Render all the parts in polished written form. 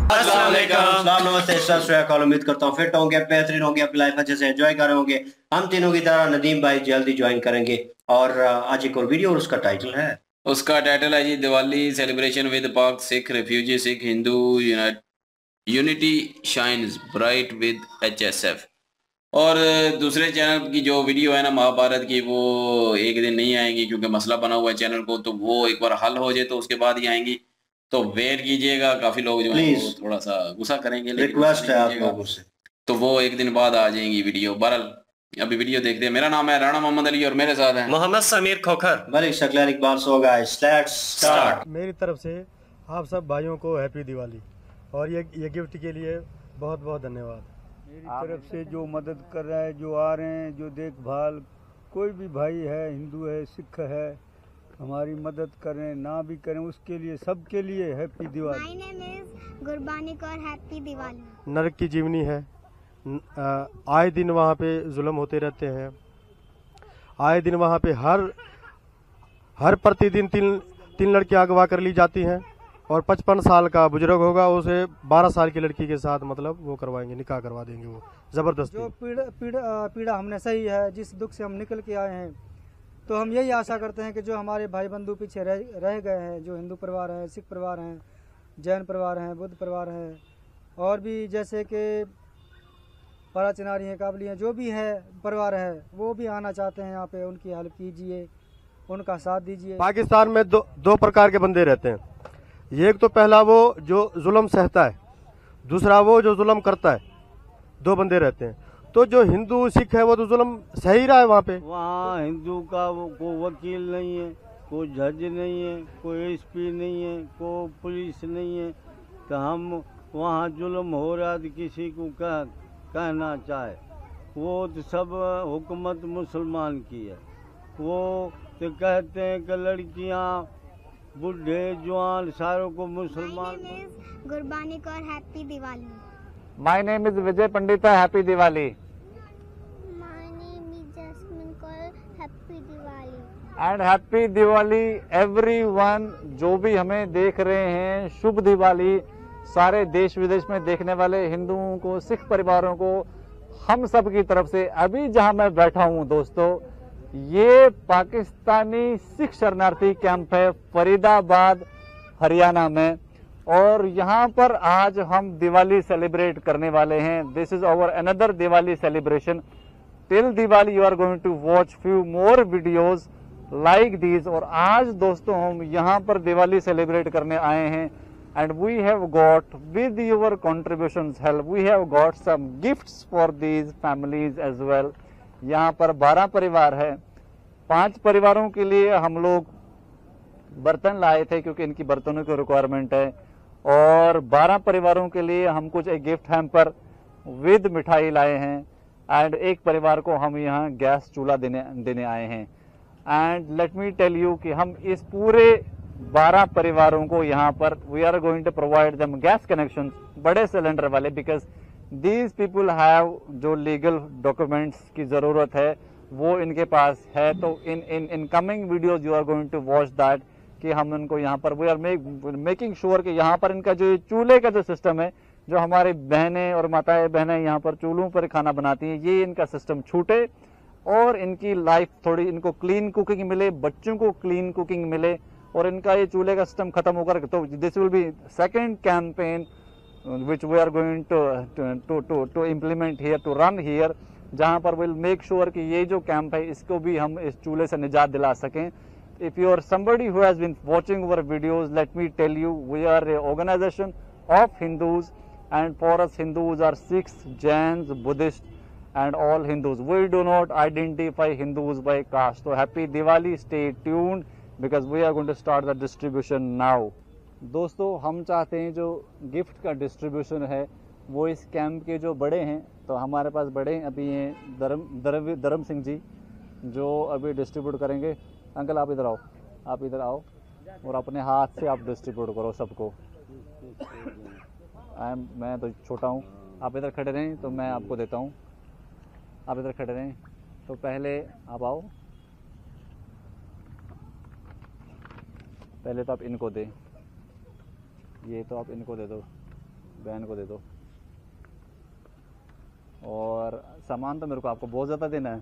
अस्सलाम वालेकुम। नमस्ते, सत श्री अकाल। उम्मीद करता हूँ फिट होंगे, बेहतरीन होंगे, अपनी लाइफ अच्छे से एंजॉय कर रहे होंगे। हम तीनों की तरह नदीम भाई जल्दी ज्वाइन करेंगे और आज एक और वीडियो और उसका टाइटल है जी दिवाली सेलिब्रेशन विद पाक Sikh refugee Sikh Hindu unity shines bright with HSF। और दूसरे चैनल की जो वीडियो है ना महाभारत की, वो एक दिन नहीं आएंगी क्योंकि मसला बना हुआ है चैनल को, तो वो एक बार हल हो जाए तो उसके बाद ही आएंगी। तो वेट कीजिएगा, काफी लोग जो है वो थोड़ा सा गुस्सा करेंगे, लेकिन रिक्वेस्ट है आप लोगों से, तो वो एक दिन बाद आ जाएंगी वीडियो। बहरहाल अभी वीडियो देखते हैं। मेरा नाम है राणा मोहम्मद अली और मेरे साथ है Mohammad Sameer Khokhar. Malik Saqlain Iqbal. So guys let's start. मेरी तरफ से आप सब भाइयों को हैप्पी दिवाली और ये गिफ्ट के लिए बहुत बहुत धन्यवाद। मेरी तरफ से जो मदद कर रहा है, जो आ रहे हैं, जो देखभाल, कोई भी भाई है, हिंदू है, सिख है, हमारी मदद करें ना भी करें, उसके लिए सबके लिए happy Diwali. My name is Gurbani Kaur. Happy Diwali. नरक की जीवनी है, आए दिन वहाँ पे जुल्म होते रहते हैं, आए दिन वहाँ पे हर प्रतिदिन तीन लड़कियां अगवा कर ली जाती हैं और 55 साल का बुजुर्ग होगा उसे 12 साल की लड़की के साथ मतलब वो करवाएंगे, निकाह करवा देंगे वो जबरदस्ती। जो पीड़ा हमने सही है, जिस दुख से हम निकल के आए हैं, तो हम यही आशा करते हैं कि जो हमारे भाई बंधु पीछे रह गए हैं, जो हिंदू परिवार हैं, सिख परिवार हैं, जैन परिवार हैं, बुद्ध परिवार हैं, और भी जैसे कि पारा चिनारी हैं, काबली हैं, जो भी है परिवार है, वो भी आना चाहते हैं यहाँ पे, उनकी हेल्प कीजिए, उनका साथ दीजिए। पाकिस्तान में दो प्रकार के बंदे रहते हैं। एक तो पहला वो जो जुल्म सहता है, दूसरा वो जो जुल्म करता है। दो बंदे रहते हैं। तो जो हिंदू सिख है वो तो जुल्म सह ही रहा है वहाँ पे। वहाँ हिंदू का कोई वकील नहीं है, कोई जज नहीं है, कोई SP नहीं है, कोई पुलिस नहीं है, तो हम वहाँ जुल्म हो रहा तो किसी को कहना चाहे, वो तो सब हुकूमत मुसलमान की है। वो तो कहते हैं कि लड़कियाँ, बुढ़े, जवान, सारों को मुसलमान। Gurbani Kaur. Happy Diwali. My name is Vijay Pandita. Happy Diwali. My name is Jasmine Kaur. Happy Diwali. And happy Diwali everyone. जो भी हमें देख रहे हैं, शुभ दिवाली सारे देश विदेश में देखने वाले हिंदुओं को, सिख परिवारों को, हम सब की तरफ से। अभी जहां मैं बैठा हूं दोस्तों, ये पाकिस्तानी सिख शरणार्थी कैंप है फरीदाबाद हरियाणा में, और यहाँ पर आज हम दिवाली सेलिब्रेट करने वाले हैं। This is our another Diwali celebration. Till Diwali you are going to watch few more videos like these. और आज दोस्तों हम यहाँ पर दिवाली सेलिब्रेट करने आए हैं, and we have got with your contributions help, we have got some gifts for these families as well. यहाँ पर 12 परिवार है। 5 परिवारों के लिए हम लोग बर्तन लाए थे क्योंकि इनकी बर्तनों की रिक्वायरमेंट है, और 12 परिवारों के लिए हम कुछ एक गिफ्ट हैम्पर विद मिठाई लाए हैं, एंड एक परिवार को हम यहाँ गैस चूल्हा देने आए हैं। And let me tell you कि हम इस पूरे 12 परिवारों को यहाँ पर we are going to provide them gas connection, बड़े सिलेंडर वाले, बिकॉज दीज पीपुल हैव जो लीगल डॉक्यूमेंट्स की जरूरत है वो इनके पास है। तो in coming videos you are going to watch that कि हम इनको यहाँ पर वी आर मेकिंग श्योर कि यहाँ पर इनका जो चूल्हे का जो सिस्टम है, जो हमारी बहनें और माताएं बहनें यहाँ पर चूल्हों पर खाना बनाती हैं, ये इनका सिस्टम छूटे और इनकी लाइफ थोड़ी इनको क्लीन कुकिंग मिले, बच्चों को क्लीन कुकिंग मिले, और इनका ये चूल्हे का सिस्टम खत्म होकर, तो this will be second campaign which we are going to implement here, to run here, जहाँ पर we'll make sure कि ये जो कैंप है इसको भी हम इस चूल्हे से निजात दिला सकें। If you are somebody who has been watching our videos, let me tell you, we are an organization of Hindus, and for us Hindus are Sikhs, Jains, Buddhists, and all Hindus. We do not identify Hindus by caste. So happy Diwali, stay tuned because we are going to start the distribution now. दोस्तों हम चाहते हैं जो gift का distribution है वो इस camp के जो बड़े हैं, तो हमारे पास बड़े अभी हैं धर्म सिंह जी जो अभी डिस्ट्रीब्यूट करेंगे। अंकल आप इधर आओ, आप इधर आओ और अपने हाथ से आप डिस्ट्रीब्यूट करो सबको। मैं तो छोटा हूँ, आप इधर खड़े रहें तो मैं आपको देता हूँ। आप इधर खड़े रहें तो पहले आप आओ, पहले तो आप इनको दें, ये तो आप इनको दे दो, बहन को दे दो। और सामान तो मेरे को आपको बहुत ज़्यादा देना है।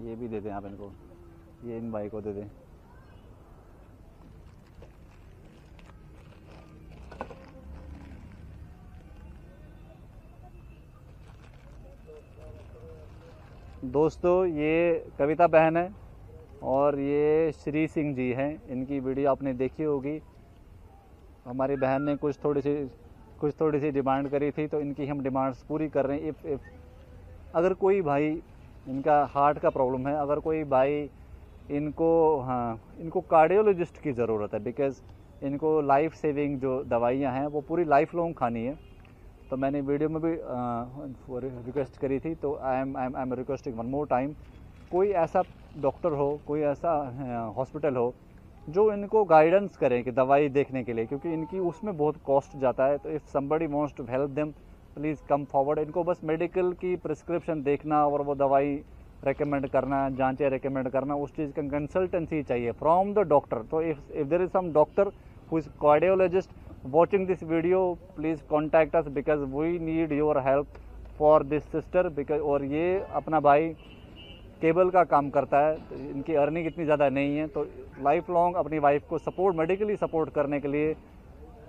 ये भी दे दें आप इनको, ये इन भाई को दे दें। दोस्तों ये कविता बहन है और ये श्री सिंह जी हैं। इनकी वीडियो आपने देखी होगी। हमारी बहन ने कुछ थोड़ी सी डिमांड करी थी, तो इनकी हम डिमांड्स पूरी कर रहे हैं। इफ़ अगर कोई भाई, इनका हार्ट का प्रॉब्लम है, अगर कोई भाई इनको कार्डियोलॉजिस्ट की ज़रूरत है, बिकॉज़ इनको लाइफ सेविंग जो दवाइयाँ हैं वो पूरी लाइफ लॉन्ग खानी है। तो मैंने वीडियो में भी रिक्वेस्ट करी थी, तो I am requesting one more time, कोई ऐसा डॉक्टर हो, कोई ऐसा हॉस्पिटल हो जो इनको गाइडेंस करें कि दवाई देखने के लिए, क्योंकि इनकी उसमें बहुत कॉस्ट जाता है। तो if somebody wants to help them please come forward. इनको बस मेडिकल की प्रिस्क्रिप्शन देखना और वो दवाई रेकमेंड करना, जांचें रेकमेंड करना, उस चीज़ का कंसल्टेंसी चाहिए फ्रॉम द डॉक्टर। तो if there is some doctor who is cardiologist watching this video, please contact us because we need your help for this sister, because और ये अपना भाई केबल का काम करता है, तो इनकी अर्निंग इतनी ज़्यादा नहीं है, तो लाइफ लॉन्ग अपनी वाइफ को सपोर्ट, मेडिकली सपोर्ट करने के लिए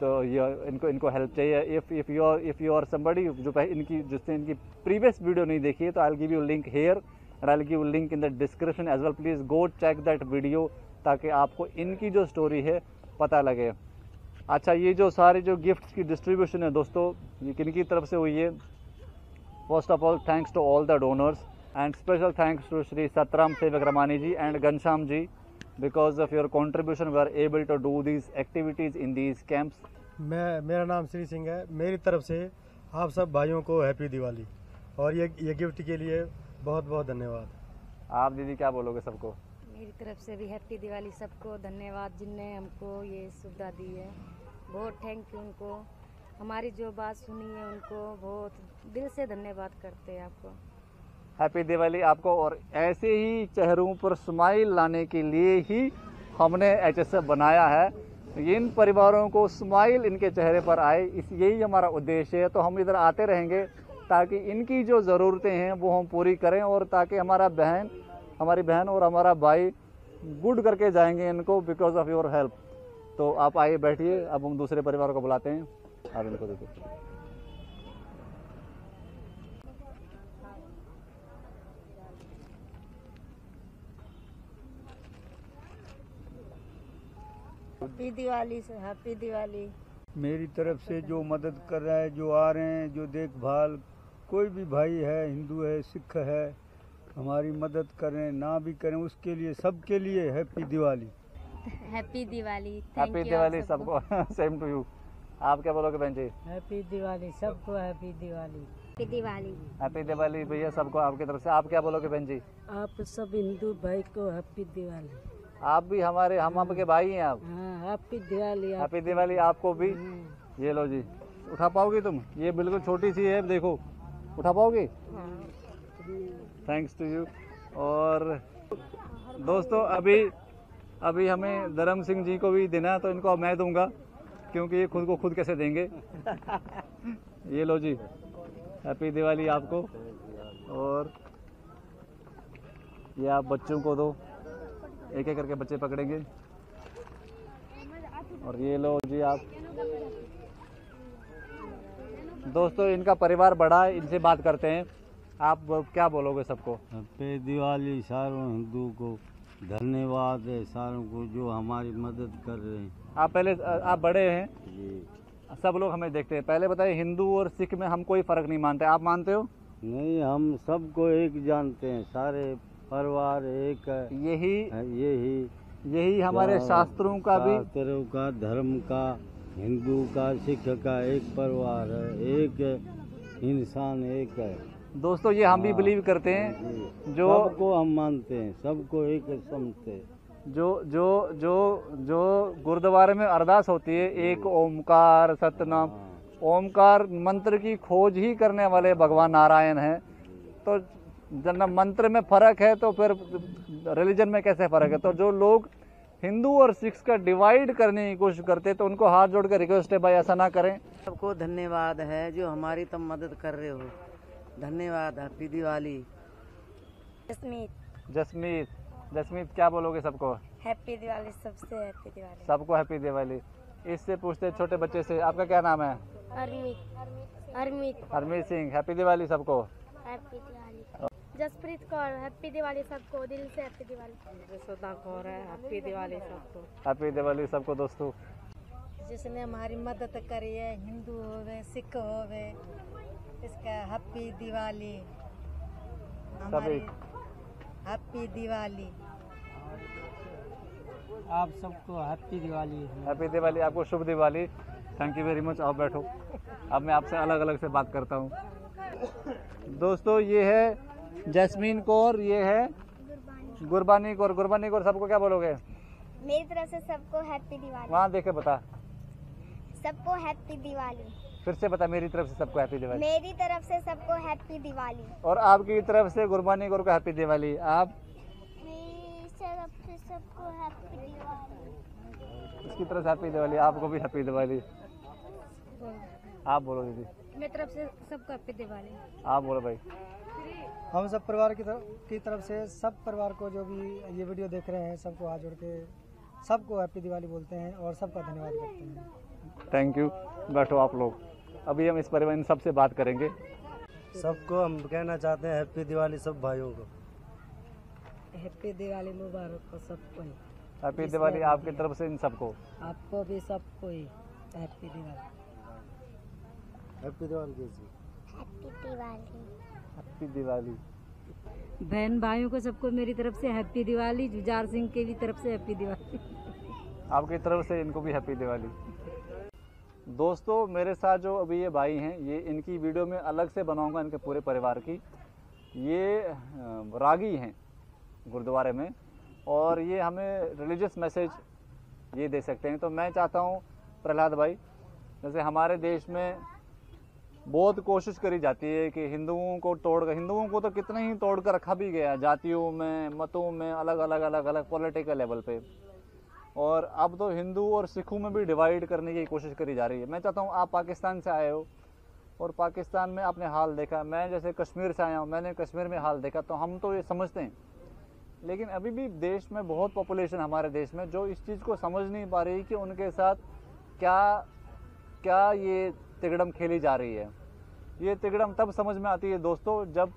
तो ये इनको हेल्प चाहिए। इफ़ यू आर समबडी जो जिसने इनकी प्रीवियस वीडियो नहीं देखी है, तो I will give you link here and I will give you link in the description as well. Please go check that video ताकि आपको इनकी जो स्टोरी है पता लगे। अच्छा, ये जो सारे जो गिफ्ट्स की डिस्ट्रीब्यूशन है दोस्तों, ये किन की तरफ से हुई है? First of all thanks to all the donors and special thanks to Shri Satram Sevak Ramani ji and Ghanshyam ji, because of your contribution we are able to do these activities in these camps. मेरा नाम श्री सिंह है। मेरी तरफ से आप सब भाइयों को हैप्पी दिवाली और ये गिफ्ट के लिए बहुत बहुत धन्यवाद। आप दीदी क्या बोलोगे सबको? मेरी तरफ से भी हैप्पी दिवाली सबको। धन्यवाद जिनने हमको ये सुविधा दी है, बहुत थैंक यू उनको। हमारी जो बात सुनी है उनको बहुत दिल से धन्यवाद करते हैं आपको। हैप्पी दिवाली आपको। और ऐसे ही चेहरों पर स्माइल लाने के लिए ही हमने HSF बनाया है। इन परिवारों को स्माइल इनके चेहरे पर आए, यही हमारा उद्देश्य है। तो हम इधर आते रहेंगे ताकि इनकी जो ज़रूरतें हैं वो हम पूरी करें और ताकि हमारी बहन और हमारा भाई गुड करके जाएंगे इनको बिकॉज ऑफ योर हेल्प। तो आप आइए बैठिए, अब हम दूसरे परिवारों को बुलाते हैं। आप इनको देखो। हैप्पी दिवाली से हैप्पी दिवाली। मेरी तरफ से जो मदद कर रहा है, जो आ रहे हैं, जो देखभाल, कोई भी भाई है, हिंदू है, सिख है, हमारी मदद करें ना भी करें, उसके लिए सबके लिए happy Diwali. Happy Diwali. Happy Diwali सबको। Same to you. आप क्या बोलोगे बहन जी? हैप्पी दिवाली सबको, happy Diwali. Happy Diwali. Happy Diwali भैया सबको आपकी तरफ से। आप क्या बोलोगे बहन जी? आप सब हिंदू भाई को हैप्पी दिवाली। आप भी हम आपके भाई हैं आप। हैप्पी दिवाली। हैप्पी दिवाली आपको भी। ये लो जी, उठा पाओगी तुम? ये बिल्कुल छोटी सी है, देखो उठा पाओगी? Thanks to you. और दोस्तों अभी हमें धर्म सिंह जी को भी देना, तो इनको मैं दूंगा क्योंकि ये खुद को खुद कैसे देंगे। ये लो जी, हैप्पी दिवाली आपको। और ये आप बच्चों को दो, एक एक करके बच्चे पकड़ेंगे। और ये लो जी आप। दोस्तों इनका परिवार बड़ा है, इनसे बात करते हैं। आप क्या बोलोगे सबको? हैप्पी दिवाली। सारों हिंदू को धन्यवाद है, सारों को जो हमारी मदद कर रहे हैं। आप बड़े हैं जी। सब लोग हमें देखते हैं। पहले बताइए, हिंदू और सिख में हम कोई फर्क नहीं मानते, आप मानते हो? नहीं, हम सबको एक जानते हैं, सारे परिवार एक है। यही हमारे शास्त्रों का भी, शास्त्रों का, धर्म का, हिंदू का, सिख का एक परिवार है, एक इंसान एक है। दोस्तों ये हम भी बिलीव करते हैं, जो सबको हम मानते हैं, सबको एक समझते हैं। जो गुरुद्वारे में अरदास होती है, एक ओमकार सतनाम, ओमकार मंत्र की खोज ही करने वाले भगवान नारायण हैं। तो जब मंत्र में फर्क है तो फिर रिलीजन में कैसे फर्क है? तो जो लोग हिंदू और सिख का डिवाइड करने की कोशिश करते हैं, तो उनको हाथ जोड़ कर रिक्वेस्ट है भाई ऐसा ना करें। सबको धन्यवाद है जो हमारी तुम मदद कर रहे हो, धन्यवाद। हैप्पी दिवाली। जसमीत क्या बोलोगे सबको? हैप्पी दिवाली, सबसे हैप्पी दिवाली। सबको हैप्पी दिवाली। इससे पूछते छोटे बच्चे से, आपका क्या नाम है? हरमीत सिंह। हैप्पी दिवाली सबको। हैप्पी दिवाली। जसप्रीत कौर, हैप्पी दिवाली सबको, दिल से हैप्पी दिवाली। सुधा कौर है, हैप्पी दिवाली सबको। हैप्पी दिवाली सबको दोस्तों। जिसने हमारी मदद करी है, हिंदू होवे सिख होवे, इसका हैप्पी दिवाली। सभी हैप्पी दिवाली। आप सबको हैप्पी दिवाली। हैप्पी दिवाली, आपको शुभ Diwali. Thank you very much. आप बैठो, अब मैं आपसे अलग अलग से बात करता हूँ। दोस्तों ये है जैस्मीन कौर, ये है गुरबानी कौर। गुरबानी कौर सबको क्या बोलोगे? मेरी तरफ से सबको हैप्पी दिवाली। वहाँ देखे बता, सबको हैप्पी दिवाली। फिर से बता, मेरी तरफ से सबको हैप्पी दिवाली। मेरी तरफ से सबको हैप्पी दिवाली। और आपकी तरफ से गुरबानी कौर को हैप्पी दिवाली। आप? मेरी तरफ से सबको हैप्पी दिवाली। इसकी तरफ से हैप्पी दिवाली। आपको भी हैप्पी दिवाली। आप बोलो दीदी। मेरी तरफ से सबको हैप्पी दिवाली। आप बोलो भाई। हम सब परिवार की तरफ से सब परिवार को जो भी ये वीडियो देख रहे हैं सबको हाथ जोड़ के सबको हैप्पी दिवाली बोलते हैं और सबका धन्यवाद करते हैं। Thank you. बैठो आप लोग, अभी हम इस परिवार इन सबसे बात करेंगे। सबको हम कहना चाहते हैं हैप्पी दिवाली सब भाइयों को। हैप्पी दिवाली मुबारक हो सबको। हैप्पी दिवाली आपकी तरफ से इन सबको। आपको भी सबको ही हैप्पी दिवाली। हैप्पी दिवाली कैसी? हैप्पी दिवाली। हैप्पी दिवाली। बहन भाइयों को सबको मेरी तरफ से हैप्पी दिवाली। जुजार सिंह के भी तरफ से हैप्पी दिवाली। आपकी तरफ से इनको भी हैप्पी दिवाली। दोस्तों मेरे साथ जो अभी ये भाई हैं, ये इनकी वीडियो में अलग से बनाऊंगा इनके पूरे परिवार की। ये रागी हैं गुरुद्वारे में और ये हमें रिलीजियस मैसेज ये दे सकते हैं। तो मैं चाहता हूँ प्रहलाद भाई, जैसे हमारे देश में बहुत कोशिश करी जाती है कि हिंदुओं को तो कितना ही तोड़ कर रखा भी गया, जातियों में, मतों में, अलग अलग पॉलिटिकल लेवल पे। और अब तो हिंदू और सिखों में भी डिवाइड करने की कोशिश करी जा रही है। मैं चाहता हूँ, आप पाकिस्तान से आए हो और पाकिस्तान में आपने हाल देखा, मैं जैसे कश्मीर से आया हूँ, मैंने कश्मीर में हाल देखा, तो हम तो ये समझते हैं। लेकिन अभी भी देश में बहुत पॉपुलेशन हमारे देश में जो इस चीज़ को समझ नहीं पा रही कि उनके साथ क्या ये तिगड़म खेली जा रही है। ये तिगड़म तब समझ में आती है दोस्तों जब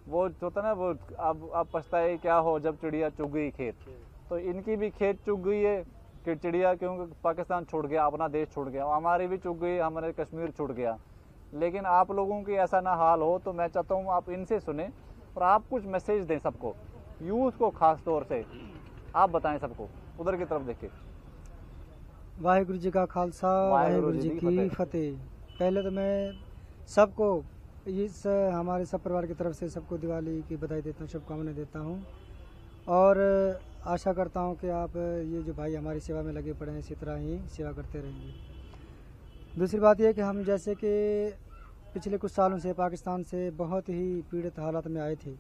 वो होता ना, वो अब पछताए क्या हो जब चिड़िया चुग गई खेत। तो इनकी भी खेत चुग गई है कि चिड़िया क्योंकि पाकिस्तान छोड़ गया, अपना देश छोड़ गया। हमारी भी चुग गई, हमारे कश्मीर छूट गया। लेकिन आप लोगों की ऐसा ना हाल हो, तो मैं चाहता हूँ आप इनसे सुने और आप कुछ मैसेज दें सबको, यूथ को खास तौर से आप बताएं सबको। उधर की तरफ देखिए। वाहिगुरु जी का खालसा, वाहिगुरु जी की फतेह। पहले तो मैं सबको इस हमारे सब परिवार की तरफ से सबको दिवाली की बधाई देता हूँ, शुभकामनाएं देता हूँ और आशा करता हूँ कि आप ये जो भाई हमारी सेवा में लगे पड़े हैं इसी तरह ही सेवा करते रहेंगे। दूसरी बात यह कि हम जैसे कि पिछले कुछ सालों से पाकिस्तान से बहुत ही पीड़ित हालात में आए थे,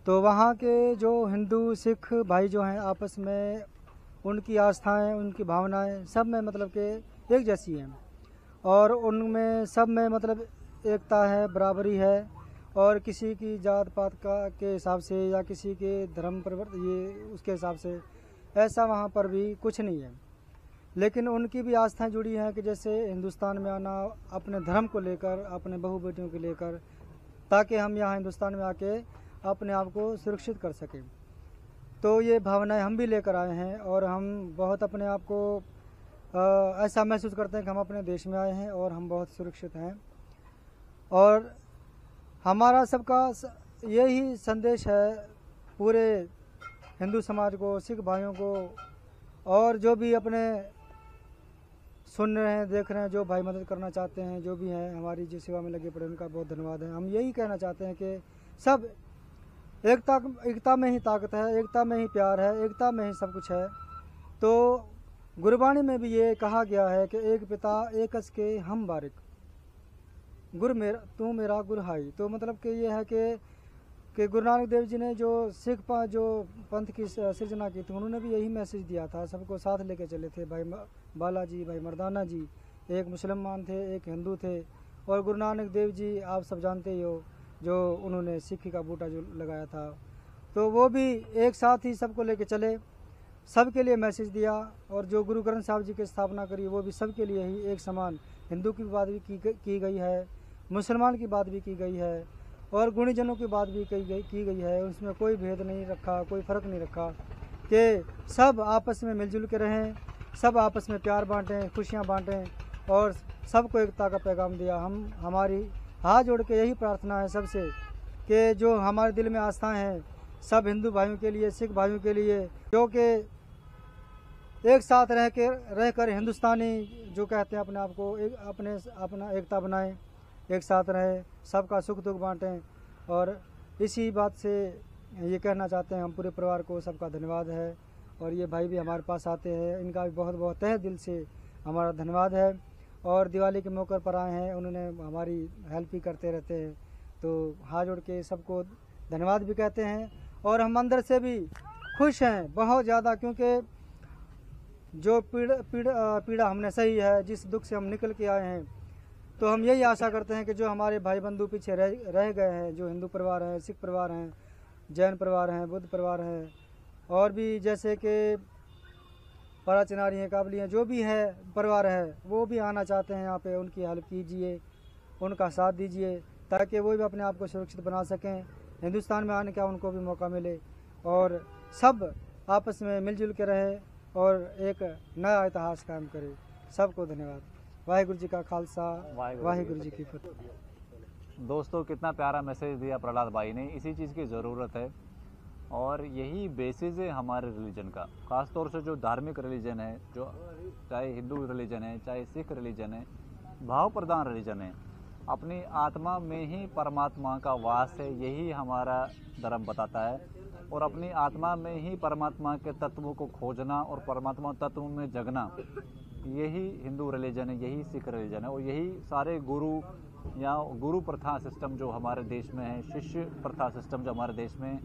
तो वहाँ के जो हिंदू सिख भाई जो हैं आपस में उनकी आस्थाएं, उनकी भावनाएं सब में मतलब कि एक जैसी हैं और उनमें सब में मतलब एकता है, बराबरी है और किसी की जात पात के हिसाब से या किसी के धर्म पर ये उसके हिसाब से ऐसा वहाँ पर भी कुछ नहीं है। लेकिन उनकी भी आस्थाएं जुड़ी हैं कि जैसे हिंदुस्तान में आना अपने धर्म को लेकर, अपने बहू बेटियों को लेकर, ताकि हम यहाँ हिंदुस्तान में आके अपने आप को सुरक्षित कर सकें। तो ये भावनाएं हम भी लेकर आए हैं और हम बहुत अपने आप को ऐसा महसूस करते हैं कि हम अपने देश में आए हैं और हम बहुत सुरक्षित हैं। और हमारा सबका यही संदेश है पूरे हिंदू समाज को, सिख भाइयों को और जो भी अपने सुन रहे हैं, देख रहे हैं, जो भाई मदद करना चाहते हैं, जो भी हैं हमारी जो सेवा में लगे पड़े, उनका बहुत धन्यवाद है। हम यही कहना चाहते हैं कि सब एकता में ही ताकत है, एकता में ही प्यार है, एकता में ही सब कुछ है। तो गुरबाणी में भी ये कहा गया है कि एक पिता एकस के हम बारिक, गुर मेरा तू मेरा गुर हाई। तो मतलब कि ये है कि कि गुरु नानक देव जी ने जो जो पंथ की सृजना की थी, उन्होंने भी यही मैसेज दिया था, सबको साथ लेके चले थे। भाई बालाजी, भाई मर्दाना जी, एक मुसलमान थे, एक हिंदू थे, और गुरु नानक देव जी आप सब जानते ही हो, जो उन्होंने सिक्खी का बूटा जो लगाया था, तो वो भी एक साथ ही सबको लेके चले, सबके लिए मैसेज दिया। और जो गुरु ग्रंथ साहब जी की स्थापना करी, वो भी सबके लिए ही एक समान, हिंदू की बात भी की गई है, मुसलमान की बात भी की गई है, और गुणीजनों की बात भी की गई है। उसमें कोई भेद नहीं रखा, कोई फ़र्क नहीं रखा, कि सब आपस में मिलजुल के रहें, सब आपस में प्यार बांटें, खुशियाँ बांटें, और सबको एकता का पैगाम दिया। हमारी हाथ जोड़ के यही प्रार्थना है सबसे, कि जो हमारे दिल में आस्थाएं हैं, सब हिंदू भाइयों के लिए, सिख भाइयों के लिए, जो कि एक साथ रहकर हिंदुस्तानी जो कहते हैं अपने आप को, अपना एकता बनाएं, एक साथ रहें, सबका सुख दुख बांटें। और इसी बात से ये कहना चाहते हैं हम पूरे परिवार को, सबका धन्यवाद है। और ये भाई भी हमारे पास आते हैं, इनका भी बहुत बहुत तहे दिल से हमारा धन्यवाद है। और दिवाली के मौके पर आए हैं, उन्होंने हमारी हेल्प भी करते रहते हैं, तो हाथ जोड़ के सबको धन्यवाद भी कहते हैं। और हम अंदर से भी खुश हैं बहुत ज़्यादा, क्योंकि जो पीड़ा हमने सही है, जिस दुख से हम निकल के आए हैं, तो हम यही आशा करते हैं कि जो हमारे भाई बंधु पीछे रह गए हैं, जो हिंदू परिवार हैं, सिख परिवार हैं, जैन परिवार हैं, बुद्ध परिवार हैं, और भी जैसे कि पराचनारी हैं, काबली हैं, जो भी है परिवार है, वो भी आना चाहते हैं यहाँ पे, उनकी हेल्प कीजिए, उनका साथ दीजिए, ताकि वो भी अपने आप को सुरक्षित बना सकें, हिंदुस्तान में आने का उनको भी मौका मिले, और सब आपस में मिलजुल के रहे और एक नया इतिहास कायम करे। सबको धन्यवाद। वाहिगुरु जी का खालसा, वाहिगुरु जी की फतेह। दोस्तों, कितना प्यारा मैसेज दिया प्रहलाद भाई ने। इसी चीज़ की ज़रूरत है, और यही बेसिस है हमारे रिलीजन का। ख़ास तौर से जो धार्मिक रिलीजन है, जो चाहे हिंदू रिलीजन है, चाहे सिख रिलीजन है, भाव प्रधान रिलीजन है, अपनी आत्मा में ही परमात्मा का वास है, यही हमारा धर्म बताता है। और अपनी आत्मा में ही परमात्मा के तत्वों को खोजना और परमात्मा तत्व में जगना, यही हिंदू रिलीजन है, यही सिख रिलीजन है। और यही सारे गुरु या गुरु प्रथा सिस्टम जो हमारे देश में है, शिष्य प्रथा सिस्टम जो हमारे देश में है,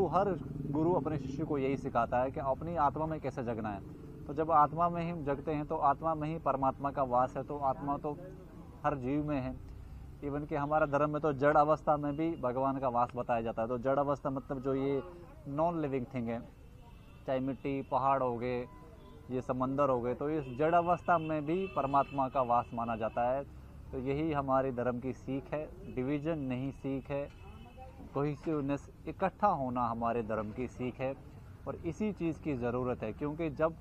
हर गुरु अपने शिष्य को यही सिखाता है कि अपनी आत्मा में कैसे जगना है। तो जब आत्मा में ही जगते हैं, तो आत्मा में ही परमात्मा का वास है, तो आत्मा तो हर जीव में है। इवन कि हमारा धर्म में तो जड़ अवस्था में भी भगवान का वास बताया जाता है। तो जड़ अवस्था मतलब जो ये नॉन लिविंग थिंग है, चाहे मिट्टी, पहाड़ हो गए, ये समंदर हो गए, तो इस जड़ अवस्था में भी परमात्मा का वास माना जाता है। तो यही हमारे धर्म की सीख है, डिवीज़न नहीं सीख है, कोहेसिवनेस, इकट्ठा होना हमारे धर्म की सीख है। और इसी चीज़ की ज़रूरत है, क्योंकि जब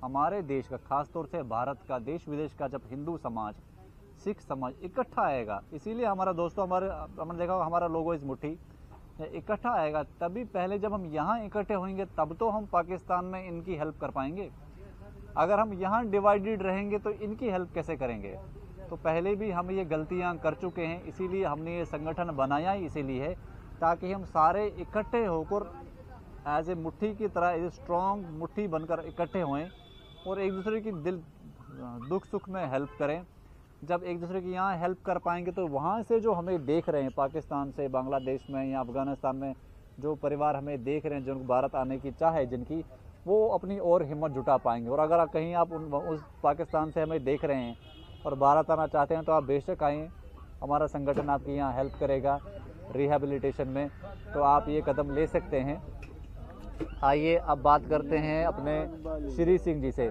हमारे देश का, ख़ास तौर से भारत का, देश विदेश का जब हिंदू समाज, सिख समाज इकट्ठा आएगा, इसीलिए हमारा दोस्तों, हमने देखा हमारा लोगो इस मुट्ठी इकट्ठा आएगा, तभी पहले जब हम यहाँ इकट्ठे होंगे तब तो हम पाकिस्तान में इनकी हेल्प कर पाएंगे। अगर हम यहाँ डिवाइडेड रहेंगे तो इनकी हेल्प कैसे करेंगे। तो पहले भी हम ये गलतियाँ कर चुके हैं, इसीलिए हमने ये संगठन बनाया ही इसीलिए है, ताकि हम सारे इकट्ठे होकर एज ए मुट्ठी की तरह, एज ए स्ट्रॉन्ग मुट्ठी बनकर इकट्ठे होएं और एक दूसरे की दिल दुख सुख में हेल्प करें। जब एक दूसरे की यहाँ हेल्प कर पाएंगे तो वहाँ से जो हमें देख रहे हैं, पाकिस्तान से, बांग्लादेश में या अफ़गानिस्तान में जो परिवार हमें देख रहे हैं, जिनको भारत आने की चाह है जिनकी, वो अपनी और हिम्मत जुटा पाएंगे। और अगर कहीं आप उस पाकिस्तान से हमें देख रहे हैं और भारत आना चाहते हैं, तो आप बेशक आएँ, हमारा संगठन आपकी यहाँ हेल्प करेगा रिहेबिलिटेशन में, तो आप ये कदम ले सकते हैं। आइए अब बात करते हैं अपने श्री सिंह जी से।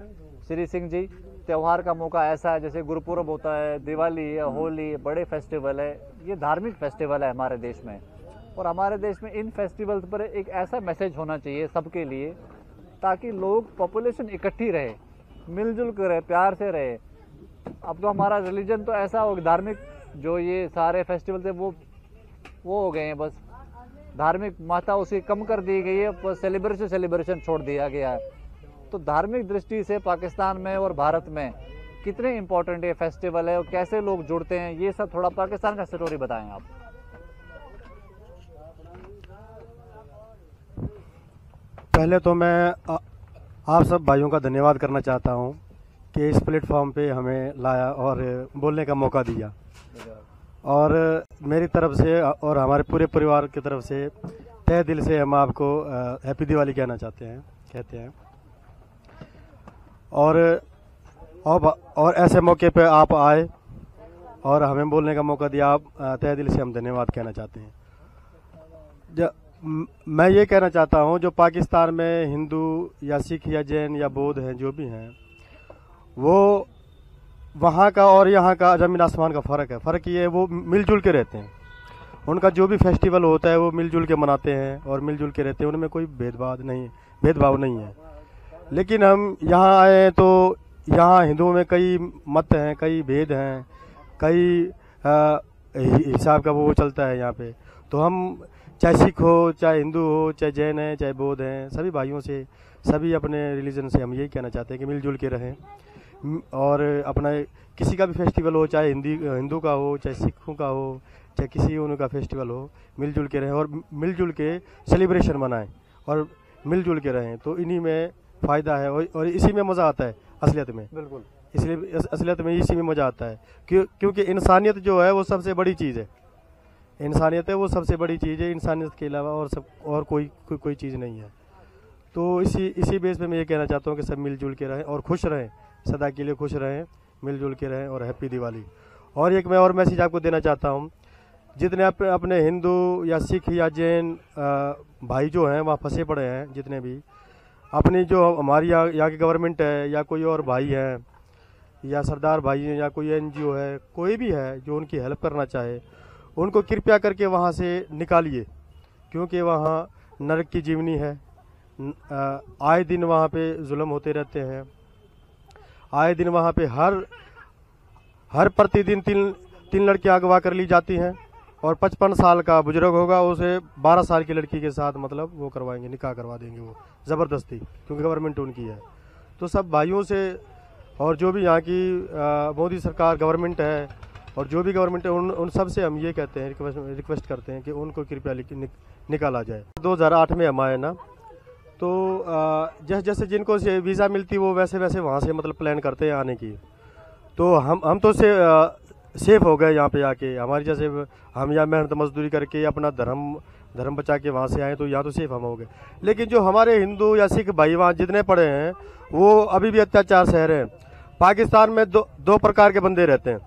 श्री सिंह जी, त्यौहार का मौका ऐसा है, जैसे गुरुपुरब होता है, दिवाली है, होली है, बड़े फेस्टिवल है, ये धार्मिक फेस्टिवल है हमारे देश में। और हमारे देश में इन फेस्टिवल्स पर एक ऐसा मैसेज होना चाहिए सबके लिए, ताकि लोग, पॉपुलेशन इकट्ठी रहे, मिलजुल कर रहे, प्यार से रहे। अब तो हमारा रिलीजन तो ऐसा हो, धार्मिक जो ये सारे फेस्टिवल थे वो हो गए हैं, बस धार्मिक मात्रा उसकी कम कर दी गई है, सेलिब्रेशन छोड़ दिया गया है। तो धार्मिक दृष्टि से पाकिस्तान में और भारत में कितने इम्पोर्टेंट ये फेस्टिवल है और कैसे लोग जुड़ते हैं, ये सब थोड़ा पाकिस्तान का स्टोरी बताएं आप। पहले तो मैं आप सब भाइयों का धन्यवाद करना चाहता हूं कि इस प्लेटफॉर्म पे हमें लाया और बोलने का मौका दिया। और मेरी तरफ से और हमारे पूरे परिवार की तरफ से तहे दिल से हम आपको हैप्पी दिवाली कहते हैं। और ऐसे मौके पे आप आए और हमें बोलने का मौका दिया, आप तहे दिल से हम धन्यवाद कहना चाहते हैं। मैं ये कहना चाहता हूँ, जो पाकिस्तान में हिंदू या सिख या जैन या बौद्ध हैं, जो भी हैं, वो वहाँ का और यहाँ का ज़मीन आसमान का फ़र्क है। फ़र्क ये है, वो मिलजुल के रहते हैं। उनका जो भी फेस्टिवल होता है वो मिलजुल के मनाते हैं और मिलजुल के रहते हैं, उनमें कोई भेदभाव नहीं है। लेकिन हम यहाँ आए तो यहाँ हिंदुओं में कई मत हैं, कई भेद हैं, कई हिसाब का वो चलता है यहाँ पे। तो हम चाहे सिख हो, चाहे हिंदू हो, चाहे जैन है, चाहे बौद्ध हैं, सभी भाइयों से, सभी अपने रिलीजन से हम यही कहना चाहते हैं कि मिलजुल के रहें और अपना किसी का भी फेस्टिवल हो, चाहे हिंदू का हो, चाहे सिखों का हो, चाहे किसी उनका फेस्टिवल हो, मिलजुल के रहें और मिलजुल के सेलिब्रेशन मनाएं और मिलजुल के रहें। तो इन्हीं में फ़ायदा है और इसी में मज़ा आता है असलियत में। बिल्कुल, इसलिए असलियत में इसी में मज़ा आता है क्योंकि इंसानियत जो है वो सबसे बड़ी चीज़ है। इंसानियत है वो सबसे बड़ी चीज़ है, इंसानियत के अलावा और कोई चीज़ नहीं है। तो इसी बेस पे मैं ये कहना चाहता हूँ कि सब मिलजुल के रहें और खुश रहें, सदा के लिए खुश रहें, मिलजुल के रहें और हैप्पी दिवाली। और एक मैं और मैसेज आपको देना चाहता हूँ, जितने अपने हिंदू या सिख या जैन भाई जो हैं वहाँ फंसे पड़े हैं, जितने भी अपनी जो हमारी यहाँ की गवर्नमेंट है या कोई और भाई हैं या सरदार भाई हैं या कोई NGO है, कोई भी है जो उनकी हेल्प करना चाहे, उनको कृपया करके वहाँ से निकालिए, क्योंकि वहाँ नरक की जीवनी है। आए दिन वहाँ पे जुल्म होते रहते हैं, आए दिन वहाँ पे हर प्रतिदिन तीन लड़कियाँ अगवा कर ली जाती हैं और 55 साल का बुजुर्ग होगा, उसे 12 साल की लड़की के साथ मतलब वो करवाएंगे, निकाह करवा देंगे वो ज़बरदस्ती, क्योंकि गवर्नमेंट उनकी है। तो सब भाइयों से और जो भी यहाँ की मोदी सरकार गवर्नमेंट है और जो भी गवर्नमेंट है उन सब से हम ये कहते हैं, रिक्वेस्ट करते हैं कि उनको कृपया निकाला जाए। 2008 में हम आए ना, तो जैसे जिनको से वीज़ा मिलती वो वैसे वहाँ से मतलब प्लान करते हैं आने की। तो हम तो सेफ हो गए यहाँ पे आके। हमारी जैसे हम यहाँ मेहनत मजदूरी करके अपना धर्म बचा के वहाँ से आए, तो यहाँ तो सेफ हम हो गए। लेकिन जो हमारे हिंदू या सिख भाई वहाँ जितने पड़े हैं वो अभी भी अत्याचार सह रहे हैं। पाकिस्तान में दो प्रकार के बंदे रहते हैं।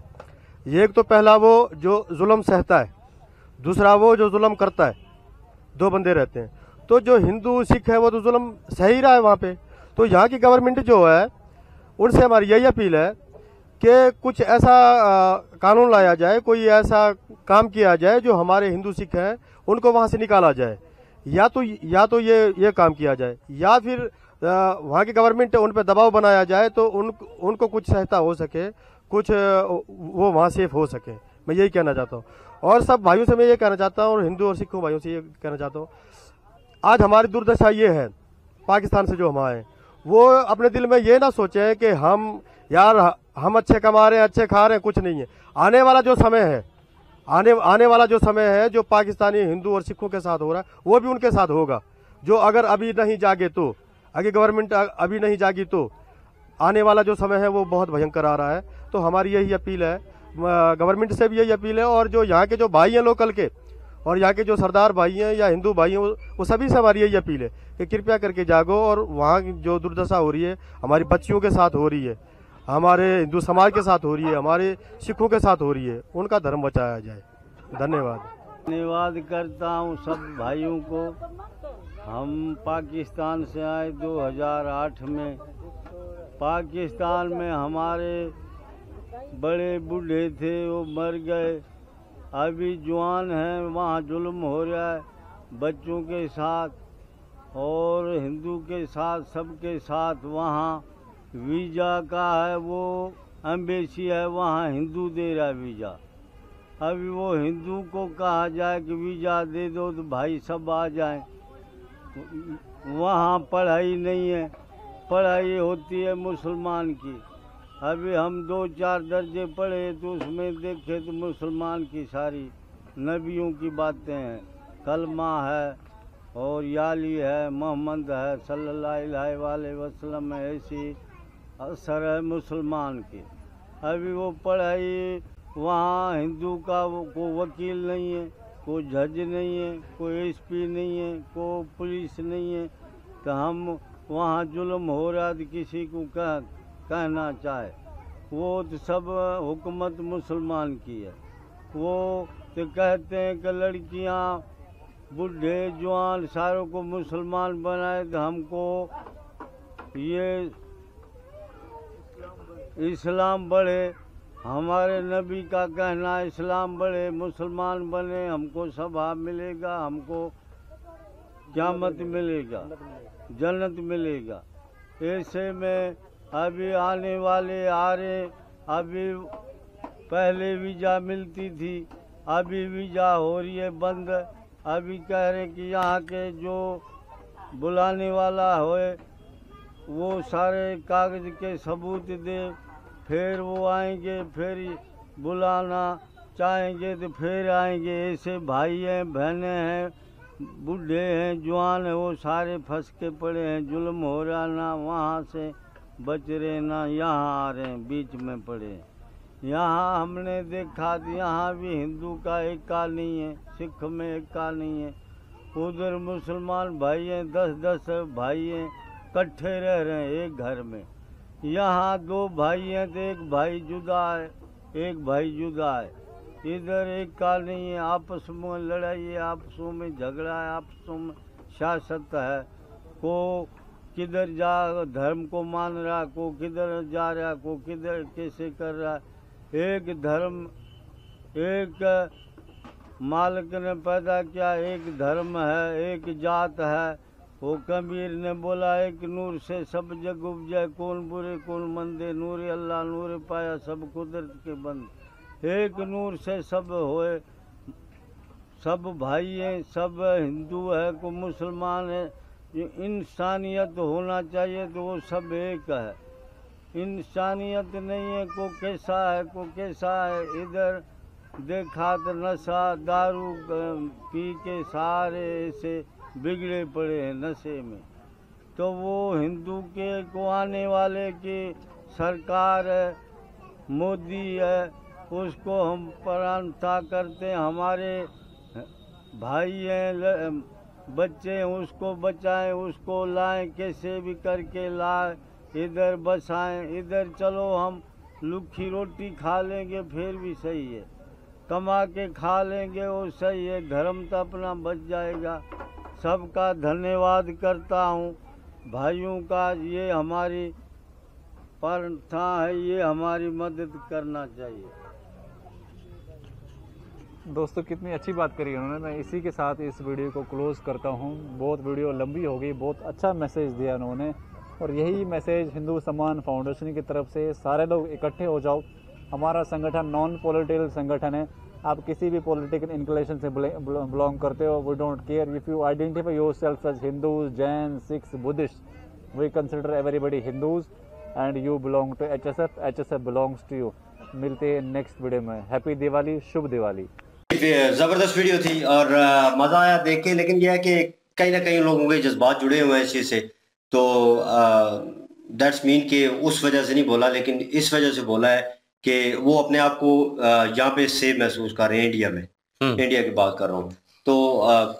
एक तो पहला वो जो जुल्म सहता है, दूसरा वो जो जुल्म करता है। दो बंदे रहते हैं। तो जो हिंदू सिख है वो तो जुल्म सह ही रहा है वहाँ पे। तो यहाँ की गवर्नमेंट जो है उनसे हमारी यही अपील है कि कुछ ऐसा कानून लाया जाए, कोई ऐसा काम किया जाए जो हमारे हिंदू सिख हैं उनको वहाँ से निकाला जाए। या तो ये काम किया जाए, या फिर वहाँ की गवर्नमेंट उन पर दबाव बनाया जाए तो उनको कुछ सहायता हो सके, कुछ वो वहाँ सेफ हो सके। मैं यही कहना चाहता हूँ। और सब भाइयों से मैं ये कहना चाहता हूँ और हिंदू और सिखों भाइयों से ये कहना चाहता हूँ, आज हमारी दुर्दशा ये है, पाकिस्तान से जो हम आए वो अपने दिल में ये ना सोचे कि हम अच्छे कमा रहे हैं, अच्छे खा रहे हैं, कुछ नहीं है। आने वाला जो समय है, आने वाला जो समय है जो पाकिस्तानी हिंदू और सिखों के साथ हो रहा है वो भी उनके साथ होगा। जो अगर अभी नहीं जागे तो, अगर गवर्नमेंट अभी नहीं जागी तो आने वाला जो समय है वो बहुत भयंकर आ रहा है। तो हमारी यही अपील है, गवर्नमेंट से भी यही अपील है और जो यहाँ के जो भाई हैं लोकल के और यहाँ के जो सरदार भाई हैं या हिंदू भाई हैं वो सभी से हमारी यही अपील है कि कृपया करके जागो। और वहाँ जो दुर्दशा हो रही है हमारी बच्चियों के साथ हो रही है, हमारे हिंदू समाज के साथ हो रही है, हमारे सिखों के साथ हो रही है, उनका धर्म बचाया जाए। धन्यवाद करता हूँ सब भाइयों को। हम पाकिस्तान से आए 2008 में। पाकिस्तान में हमारे बड़े बूढ़े थे वो मर गए, अभी जवान हैं, वहाँ जुल्म हो रहा है बच्चों के साथ और हिंदू के साथ, सबके साथ। वहाँ वीज़ा का है वो एम्बेसी है, वहाँ हिंदू दे रहा है वीज़ा। अभी वो हिंदू को कहा जाए कि वीज़ा दे दो तो भाई सब आ जाएं। वहाँ पढ़ाई नहीं है, पढ़ाई होती है मुसलमान की। अभी हम 2-4 दर्जे पढ़े तो उसमें देखे तो मुसलमान की सारी नबियों की बातें हैं, कलमा है और याली है, मोहम्मद है सल्लल्लाहु अलैहि वसल्लम है, ऐसी असर है मुसलमान की। अभी वो पढ़ाई वहाँ हिंदू का कोई वकील नहीं है, कोई जज नहीं है, कोई एसपी नहीं है, कोई पुलिस नहीं है। तो हम वहाँ जुल्म हो रहा तो किसी को कहना चाहे, वो तो सब हुकूमत मुसलमान की है। वो तो कहते हैं कि लड़कियाँ बूढ़े जवान सारों को मुसलमान बनाए, तो हमको ये इस्लाम बढ़े। हमारे नबी का कहना है इस्लाम बढ़े, मुसलमान बने, हमको सवाब मिलेगा, हमको क़यामत मिलेगा, जन्नत मिलेगा। ऐसे में अभी आने वाले आ रहे, अभी पहले वीज़ा मिलती थी, अभी वीज़ा हो रही है बंद। अभी कह रहे कि यहाँ के जो बुलाने वाला होए वो सारे कागज़ के सबूत दे, फिर वो आएंगे, फिर बुलाना चाहेंगे तो फिर आएंगे। ऐसे भाई हैं, बहनें हैं, बूढ़े हैं, जवान हैं, वो सारे फंस के पड़े हैं। जुल्म हो रहा, ना वहाँ से बच रहे ना यहाँ आ रहे हैं, बीच में पड़े हैं। यहाँ हमने देखा तो यहाँ भी हिंदू का एक का नहीं है, सिख में एक का नहीं है। उधर मुसलमान भाई हैं, 10-10 भाई हैं, इकट्ठे रह रहे हैं एक घर में। यहाँ 2 भाई हैं तो एक भाई जुदा है, एक भाई जुदा है। इधर एक का नहीं है, आपस में लड़ाई है, आपसों में झगड़ा है, आपसों में सियासत है। को किधर जा धर्म को मान रहा, को किधर जा रहा, को किधर कैसे कर रहा। एक धर्म, एक मालिक ने पैदा किया, एक धर्म है, एक जात है। वो कबीर ने बोला एक नूर से सब जग उपजे, कौन बुरे कौन मंदे, नूर अल्लाह नूर पाया सब कुदरत के बंद। एक नूर से सब होए, सब भाई हैं, सब हिंदू है, को मुसलमान है। इंसानियत होना चाहिए तो वो सब एक है। इंसानियत नहीं है, को कैसा है, को कैसा है। इधर देखा तो नशा दारू पी के सारे ऐसे बिगड़े पड़े हैं नशे में। तो वो हिंदू के को आने वाले की सरकार है, मोदी है, उसको हम प्रार्थना करते हैं। हमारे भाई हैं, बच्चे हैं, उसको बचाएं, उसको लाएं, कैसे भी करके लाएं, इधर बसाएं। इधर चलो हम लुखी रोटी खा लेंगे फिर भी सही है, कमा के खा लेंगे वो सही है, धर्म तो अपना बच जाएगा। सबका धन्यवाद करता हूँ भाइयों का। ये हमारी प्रार्थना है, ये हमारी मदद करना चाहिए। दोस्तों कितनी अच्छी बात करी उन्होंने। मैं इसी के साथ इस वीडियो को क्लोज़ करता हूँ। बहुत वीडियो लंबी हो गई, बहुत अच्छा मैसेज दिया उन्होंने। और यही मैसेज हिंदू सम्मान फाउंडेशन की तरफ से सारे लोग इकट्ठे हो जाओ। हमारा संगठन नॉन पॉलिटिकल संगठन है। आप किसी भी पॉलिटिकल इंक्लिनेशन से बिलोंग करते हो, we don't care if you identify yourself as Hindus, Jain, Sikhs, Buddhist, we consider everybody Hindus and you belong to HSF, HSF belongs to you. मिलते हैं नेक्स्ट वीडियो में। हैप्पी दिवाली, शुभ दिवाली। जबरदस्त वीडियो थी और मजा आया देख के। लेकिन यह है कि कहीं ना कहीं लोगों के जज्बात जुड़े हुए हैं इस चीज़ से, तो दैट्स मीन कि उस वजह से नहीं बोला, लेकिन इस वजह से बोला है कि वो अपने आप को यहाँ पे सेफ महसूस कर रहे हैं इंडिया में। इंडिया की बात कर रहा हूँ। तो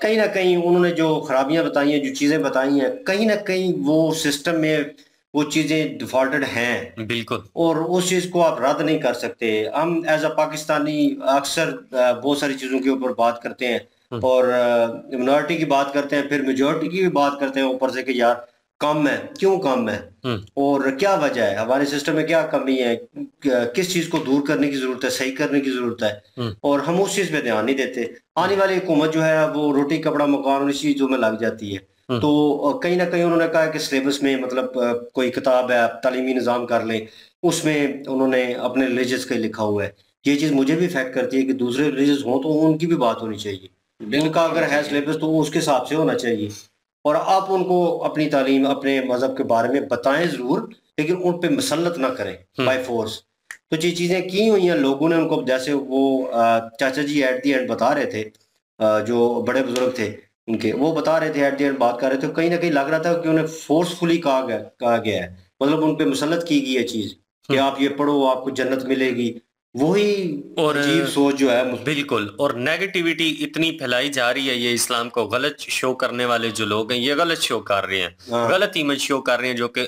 कहीं ना कहीं उन्होंने जो खराबियां बताई हैं, जो चीज़ें बताई हैं, कहीं ना कहीं वो सिस्टम में वो चीज़ें डिफॉल्टेड हैं। बिल्कुल। और उस चीज़ को आप रद्द नहीं कर सकते। हम एज अ पाकिस्तानी अक्सर बहुत सारी चीज़ों के ऊपर बात करते हैं और मिनॉरिटी की बात करते हैं, फिर मेजॉरिटी की भी बात करते हैं ऊपर से कि यार कम है, क्यों कम है और क्या वजह है, हमारे सिस्टम में क्या कमी है, किस चीज़ को दूर करने की ज़रूरत है, सही करने की ज़रूरत है। और हम उस चीज़ पे ध्यान नहीं देते। आने वाली हुकूमत जो है वो रोटी कपड़ा मकान इस चीज़ों में लग जाती है। तो कहीं ना कहीं उन्होंने कहा कि सिलेबस में मतलब कोई किताब है, आप तालीमी निज़ाम कर लें, उसमें उन्होंने अपने रिलीजियस का लिखा हुआ है। ये चीज़ मुझे भी इफेक्ट करती है कि दूसरे रिलीजियस हों तो उनकी भी बात होनी चाहिए। उनका अगर है सिलेबस तो उसके हिसाब से होना चाहिए। और आप उनको अपनी तालीम, अपने मजहब के बारे में बताएं ज़रूर, लेकिन उन पर मसलत ना करें बाय फोर्स। तो ये चीज़ें की हुई हैं लोगों ने उनको, जैसे वो चाचा जी एट दी एंड बता रहे थे, जो बड़े बुजुर्ग थे उनके, वो बता रहे थे एट दी एंड बात कर रहे थे, कहीं ना कहीं लग रहा था कि उन्हें फोर्सफुली कहा गया है, मतलब उन पर मसलत की गई है चीज़ कि आप ये पढ़ो आपको जन्नत मिलेगी, वही और अजीब सोच जो है बिल्कुल, और नेगेटिविटी इतनी फैलाई जा रही है, ये इस्लाम को गलत शो करने वाले जो लोग हैं ये गलत शो कर रहे हैं, गलत इमेज शो कर रहे हैं, जो कि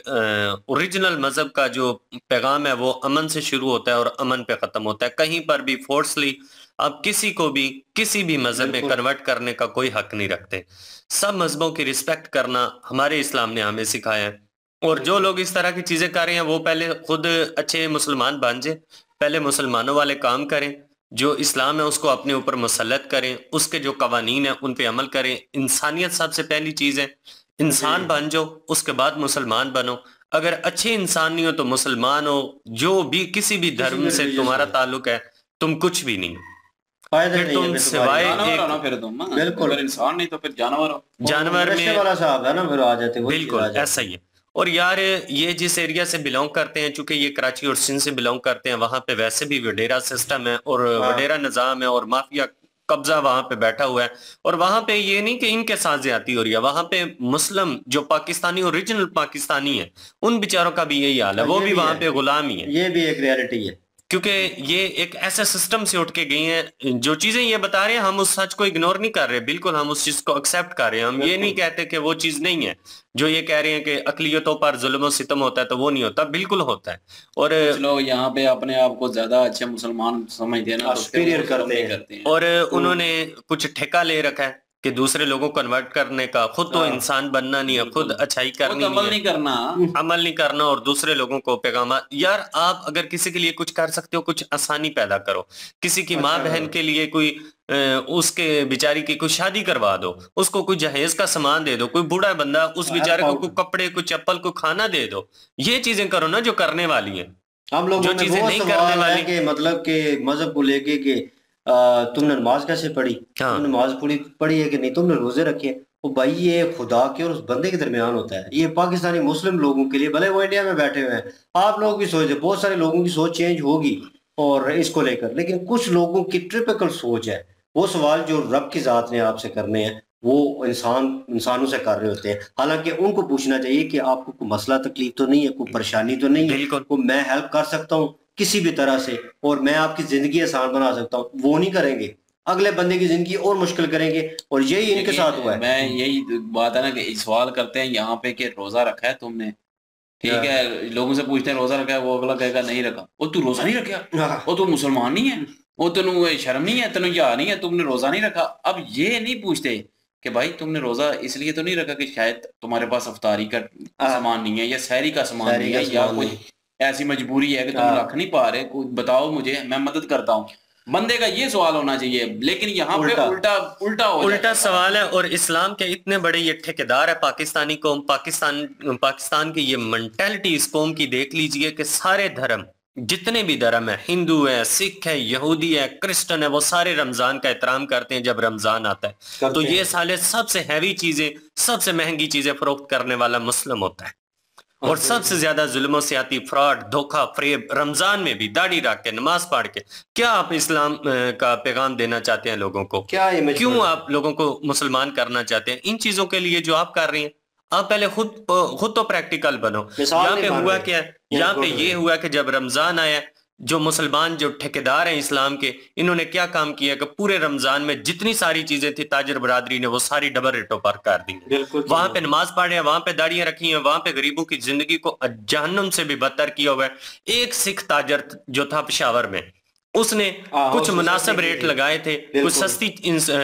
ओरिजिनल मजहब का जो पैगाम है वो अमन से शुरू होता है और अमन पे खत्म होता है। कहीं पर भी फोर्सली आप किसी को भी किसी भी मजहब में कन्वर्ट करने का कोई हक नहीं रखते। सब मजहबों की रिस्पेक्ट करना हमारे इस्लाम ने हमें सिखाया है, और जो लोग इस तरह की चीजें कर रहे हैं वो पहले खुद अच्छे मुसलमान बन जाए, पहले मुसलमानों वाले काम करें, जो इस्लाम है उसको अपने ऊपर मुसल्लत करें, उसके जो कवानीन है उन पे अमल करें। इंसानियत सबसे पहली चीज है, इंसान बन जाओ उसके बाद मुसलमान बनो। अगर अच्छे इंसान नहीं हो तो मुसलमान हो, जो भी किसी भी धर्म से तुम्हारा ताल्लुक है तुम कुछ भी नहीं, फिर तुम सिवाय बिल्कुल इंसान नहीं तो फिर जानवर हो, जानवर में वाला साहब है ना, फिर आ जाते बिल्कुल ऐसा ही है। और यार ये जिस एरिया से बिलोंग करते हैं, चूंकि ये कराची और सिंध से बिलोंग करते हैं, वहां पे वैसे भी वडेरा सिस्टम है और वडेरा निजाम है और माफिया कब्जा वहां पे बैठा हुआ है। और वहां पे ये नहीं कि इनके साथ ज्यादती हो रही है, वहां पे मुस्लिम जो पाकिस्तानी ओरिजिनल पाकिस्तानी है उन बेचारों का भी यही हाल है, वो भी वहां पे गुलाम ही है। ये भी एक रियलिटी है, क्योंकि ये एक ऐसा सिस्टम से उठ के गई हैं, जो चीजें ये बता रहे हैं हम उस सच को इग्नोर नहीं कर रहे, बिल्कुल हम उस चीज को एक्सेप्ट कर रहे हैं। हम ये नहीं कहते कि वो चीज नहीं है। जो ये कह रहे हैं कि अकलियतों पर जुल्म सितम होता है तो वो नहीं होता, बिल्कुल होता है। और कुछ लोग यहाँ पे अपने आप को ज्यादा अच्छे मुसलमान समझते हैं ना, तो सुपीरियर करते हैं। और उन्होंने कुछ ठेका ले रखा है कि दूसरे लोगों को कन्वर्ट करने का, खुद तो इंसान बनना नहीं है, खुद अच्छाई करनी तो अमल नहीं करना, अमल नहीं करना और दूसरे लोगों को पैगाम। यार आप अगर किसी के लिए कुछ कर सकते हो, कुछ आसानी पैदा करो। किसी की माँ बहन के लिए कोई उसके बेचारी की कोई शादी करवा दो, उसको कोई जहेज का सामान दे दो, कोई बूढ़ा बंदा उस बेचारे को कोई कपड़े, कोई चप्पल, कोई खाना दे दो। ये चीजें करो ना जो करने वाली है। हम लोग जो चीजें नहीं करने वाली के मतलब के मजहब को लेके कि तुमने नमाज कैसे पढ़ी, तुमने नमाज पढ़ी है कि नहीं, तुमने रोजे रखे। तो भाई ये खुदा के और उस बंदे के दरमियान होता है। ये पाकिस्तानी मुस्लिम लोगों के लिए, भले वो इंडिया में बैठे हुए हैं, आप लोग भी सोचते, बहुत सारे लोगों की सोच चेंज होगी और इसको लेकर, लेकिन कुछ लोगों की ट्रिपिकल सोच है। वो सवाल जो रब की जात ने आपसे करने हैं वो इंसानों से कर रहे होते हैं। हालांकि उनको पूछना चाहिए कि आपको कोई मसला तकलीफ तो नहीं है, कोई परेशानी तो नहीं है, को मैं हेल्प कर सकता हूँ किसी भी तरह से और मैं आपकी जिंदगी आसान बना सकता हूँ। वो नहीं करेंगे, अगले बंदे की जिंदगी और मुश्किल करेंगे, और यही इनके साथ हुआ है। मैं यही बात है ना कि सवाल करते हैं यहाँ पे कि रोजा रखा है तुमने, ठीक है, लोगों से पूछते हैं रोजा रखा है, वो अगला कहेगा नहीं रखा। वो तू रोजा नहीं रखा, वो तू मुसलमान नहीं है, वो तेन शर्म नहीं है, तेन या नहीं है, तुमने रोजा नहीं रखा। अब ये नहीं पूछते कि भाई तुमने रोजा इसलिए तो नहीं रखा कि शायद तुम्हारे पास अफ्तारी का सामान नहीं है या सहरी का सामान नहीं है या कोई ऐसी मजबूरी है कि तुम रख नहीं पा रहे, कोई बताओ मुझे, मैं मदद करता हूँ। बंदे का ये सवाल होना चाहिए, लेकिन यहाँ पे उल्टा सवाल है। और इस्लाम के इतने बड़े ये ठेकेदार है पाकिस्तानी कौम, पाकिस्तान की ये मेंटालिटी इस कौम की देख लीजिए कि सारे धर्म, जितने भी धर्म है, हिंदू है, सिख है, यहूदी है, क्रिश्चियन है, वो सारे रमजान का एहतराम करते हैं जब रमजान आता है। तो ये साले सबसे हैवी चीजें, सबसे महंगी चीजें फरोख्त करने वाला मुस्लिम होता है, और सबसे ज्यादा जुल्मों से आती फ्रॉड, धोखा, फरेब रमजान में भी दाढ़ी रख के, नमाज पढ़ के। क्या आप इस्लाम का पैगाम देना चाहते हैं लोगों को? क्यों आप लोगों को मुसलमान करना चाहते हैं? इन चीजों के लिए जो आप कर रही हैं, आप पहले खुद तो प्रैक्टिकल बनो। यहाँ पे हुआ क्या है, यहाँ पे ये हुआ कि जब रमजान आया, जो मुसलमान जो ठेकेदार हैं इस्लाम के, इन्होंने क्या काम किया कि पूरे रमजान में जितनी सारी चीजें थी ताजर बरादरी ने वो सारी डबल रेटों पर कर दी। वहां पे नमाज पढ़ रहे हैं, वहां पे दाढ़ियां रखी हैं, वहां पे गरीबों की जिंदगी को जहन्नुम से भी बदतर किया हुआ है। एक सिख ताजर जो था पेशावर में, उसने कुछ मुनासिब रेट लगाए थे, कुछ सस्ती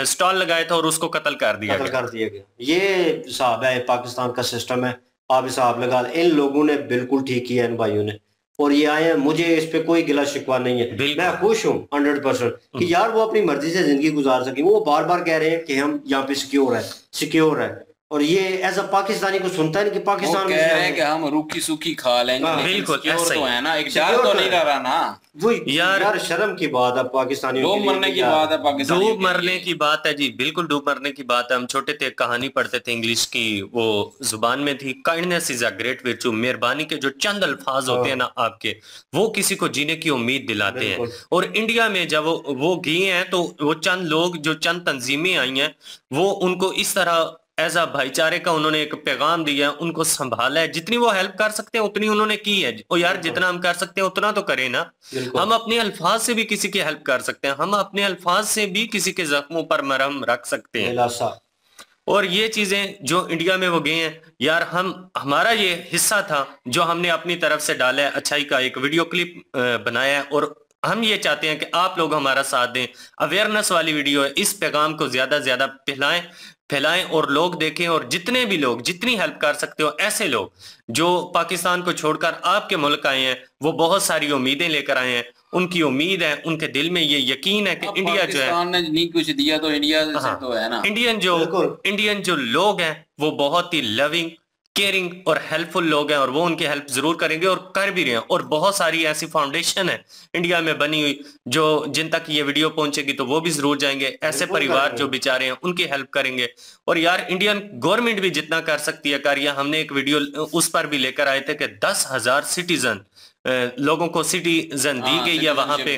स्टॉल लगाए थे और उसको कत्ल कर दिया गया। ये साहब है पाकिस्तान का सिस्टम है, आप हिसाब लगा। इन लोगों ने बिल्कुल ठीक किया, इन भाइयों ने, और ये आए हैं। मुझे इस पे कोई गिला शिकवा नहीं है, मैं खुश हूँ 100% कि यार वो अपनी मर्जी से जिंदगी गुजार सके। वो बार बार कह रहे हैं कि हम यहाँ पे सिक्योर है, और ये एज अ पाकिस्तानी को सुनता है कि पाकिस्तान कह रहे हैं कि हम रूखी सूखी खा लेंगे। बिल्कुल तो है ना, एक डर तो नहीं रहा ना। वो यार शर्म की बात है पाकिस्तानी, डूब मरने की बात है पाकिस्तानी, डूब मरने की बात है जी, बिल्कुल डूब मरने की बात है। हम छोटे थे, कहानी पढ़ते थे इंग्लिश की, वो जुबान में थी, kindness is a great virtue. मेहरबानी के जो चंद अल्फाज होते हैं ना आपके, वो किसी को जीने की उम्मीद दिलाते हैं। और इंडिया में जब वो गए हैं तो वो चंद लोग, जो चंद तंजीमें आई हैं, वो उनको इस तरह एज आ भाईचारे का उन्होंने एक पैगाम दिया है, उनको संभाला है, जितनी वो हेल्प कर सकते हैं उतनी उन्होंने की है। और यार जितना हम कर सकते हैं उतना तो करें ना। हम अपने अल्फाज से भी किसी की हेल्प कर सकते हैं, हम अपने अल्फाज से भी किसी के जख्मों पर मरहम रख सकते हैं। और ये चीजें जो इंडिया में वो गए हैं यार, हमारा ये हिस्सा था जो हमने अपनी तरफ से डाला है, अच्छाई का एक वीडियो क्लिप बनाया है, और हम ये चाहते हैं कि आप लोग हमारा साथ दें। अवेयरनेस वाली वीडियो है, इस पैगाम को ज्यादा से ज्यादा फैलाएं और लोग देखें। और जितने भी लोग जितनी हेल्प कर सकते हो, ऐसे लोग जो पाकिस्तान को छोड़कर आपके मुल्क आए हैं, वो बहुत सारी उम्मीदें लेकर आए हैं। उनकी उम्मीद है, उनके दिल में ये यकीन है कि इंडिया जो है, ने नहीं कुछ दिया तो इंडिया से तो है ना। इंडियन जो लोग हैं वो बहुत ही लविंग, केयरिंग और हेल्पफुल लोग हैं, और वो उनकी हेल्प जरूर करेंगे और कर भी रहे हैं। और बहुत सारी ऐसी फाउंडेशन है इंडिया में बनी हुई जो जिन तक ये वीडियो पहुंचेगी तो वो भी जरूर जाएंगे, ऐसे परिवार जो बेचारे हैं उनकी हेल्प करेंगे। और यार इंडियन गवर्नमेंट भी जितना कर सकती है कर। या हमने एक वीडियो उस पर भी लेकर आए थे कि 10,000 सिटीजन लोगों को सिटीजन दी गई है वहां पे।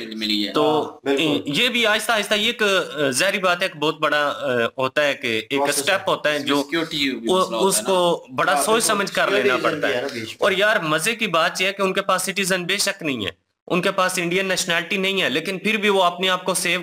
तो ये भी आहिस्ता आहिस्ता ये एक जाहिर बात है, एक बहुत बड़ा होता है कि एक स्टेप होता है जो उसको बड़ा सोच समझ कर लेना पड़ता है। और यार मजे की बात यह है कि उनके पास सिटीजन बेशक नहीं है, उनके पास इंडियन नेशनैलिटी नहीं है, लेकिन फिर भी वो अपने आप को सेफ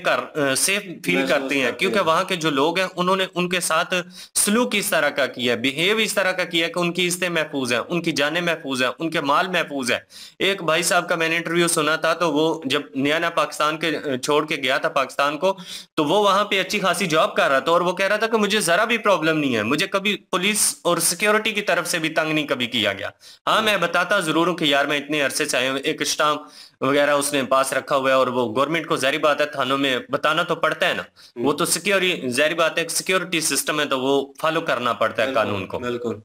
फील करते हैं, क्योंकि वहां के जो लोग हैं उन्होंने उनके साथ सलूक इस तरह का किया, बिहेव इस तरह का किया कि उनकी इज्जतें महफूज है, उनकी जानें महफूज है, उनके माल महफूज है। एक भाई साहब का मैंने इंटरव्यू सुना था, तो वो जब नया पाकिस्तान के छोड़ के गया था पाकिस्तान को, तो वो वहां पे अच्छी खासी जॉब कर रहा था, और वो कह रहा था कि मुझे जरा भी प्रॉब्लम नहीं है, मुझे कभी पुलिस और सिक्योरिटी की तरफ से भी तंग नहीं कभी किया गया। हाँ, मैं बताता जरूर हूँ कि यार मैं इतने अरसे से आया हूँ, एक स्टाम्प वगैरह उसने पास रखा हुआ है, और वो गवर्नमेंट को जाहिर बात है थानों में बताना तो पड़ता है ना, वो तो जाहिर बात है सिक्योरिटी सिस्टम है, तो वो फॉलो करना पड़ता है कानून को। बिल्कुल।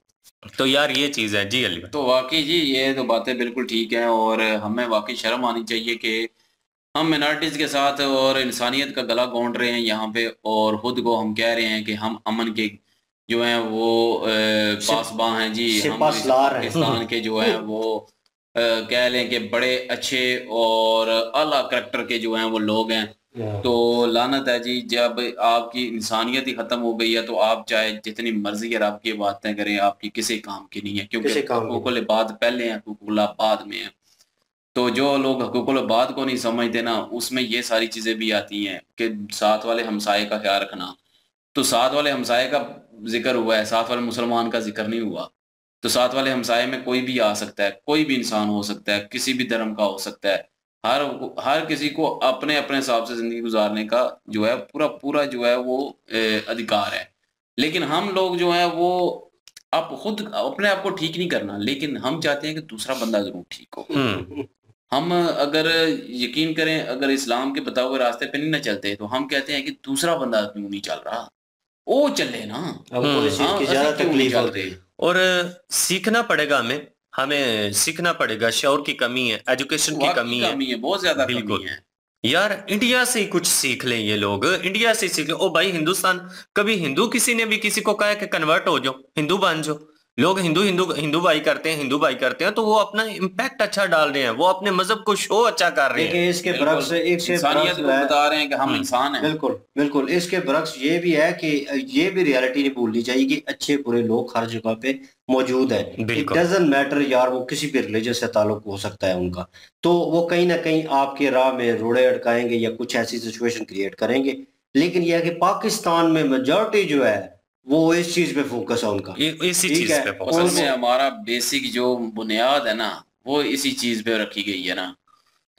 तो यार ये चीज है जी अली। तो वाकई जी ये तो बातें बिल्कुल ठीक है, और हमें वाकई शर्म आनी चाहिए कि हम मिनॉरिटीज के साथ और इंसानियत का गला घोंट रहे हैं यहाँ पे, और खुद को हम कह रहे हैं कि हम अमन के जो है वो पासबां हैं जी, हम पाकिस्तान के जो है वो कह लें कि बड़े अच्छे और आला करैक्टर के जो हैं वो लोग हैं। तो लानत है जी, जब आपकी इंसानियत ही खत्म हो गई है तो आप चाहे जितनी मर्जी अगर आपकी बातें करें, आपकी किसी काम की नहीं है, क्योंकि हुकूकुल इबाद पहले हैं, हुकूकुल बाद में है। तो जो लोग हुकूकुल इबाद को नहीं समझते ना, उसमें ये सारी चीजें भी आती हैं कि साथ वाले हमसाये का ख्याल रखना। तो साथ वाले हमसाये का जिक्र हुआ है, साथ वाले मुसलमान का जिक्र नहीं हुआ। तो साथ वाले हमसाये में कोई भी आ सकता है, कोई भी इंसान हो सकता है, किसी भी धर्म का हो सकता है। हर किसी को अपने अपने हिसाब से जिंदगी गुजारने का जो है पूरा जो है वो अधिकार है। लेकिन हम लोग जो है वो आप खुद अपने आप को ठीक नहीं करना, लेकिन हम चाहते हैं कि दूसरा बंदा जरूर ठीक हो। हम अगर यकीन करें, अगर इस्लाम के बताए हुए रास्ते पे नहीं ना चलते, तो हम कहते हैं कि दूसरा बंदा क्यों नहीं चल रहा, वो चले ना। ज्यादा तकलीफ होती है। और सीखना पड़ेगा, हमें सीखना पड़ेगा। शौर की कमी है, एजुकेशन की कमी है, बहुत ज्यादा कमी है। यार इंडिया से ही कुछ सीख लें ये लोग, इंडिया से सीख लें। ओ भाई हिंदुस्तान, कभी किसी ने भी किसी को कहा कि कन्वर्ट हो जाओ, हिंदू बन जाओ। लोग हिंदू भाई करते हैं, तो वो अपना इम्पैक्ट अच्छा डाल रहे हैं, वो अपने मजहब को शो अच्छा कर रहे हैं। इसके बरक्स इंसानियत को बता रहे हैं कि हम इंसान हैं। बिल्कुल बिल्कुल। इसके बरक्स ये भी है कि ये भी रियलिटी नहीं भूलनी चाहिए कि अच्छे बुरे लोग हर जगह पे मौजूद है। इट डजंट मैटर यार, वो किसी भी रिलीजन से ताल्लुक हो सकता है उनका, तो वो कहीं ना कहीं आपके राह में रोड़े अटकाएंगे या कुछ ऐसी सिचुएशन क्रिएट करेंगे। लेकिन यह कि पाकिस्तान में मेजॉरिटी जो है वो इस चीज पे फोकस है उनका, इसी चीज पे फोकस है। हमारा बेसिक जो बुनियाद है ना, वो इसी चीज पे रखी गई है ना,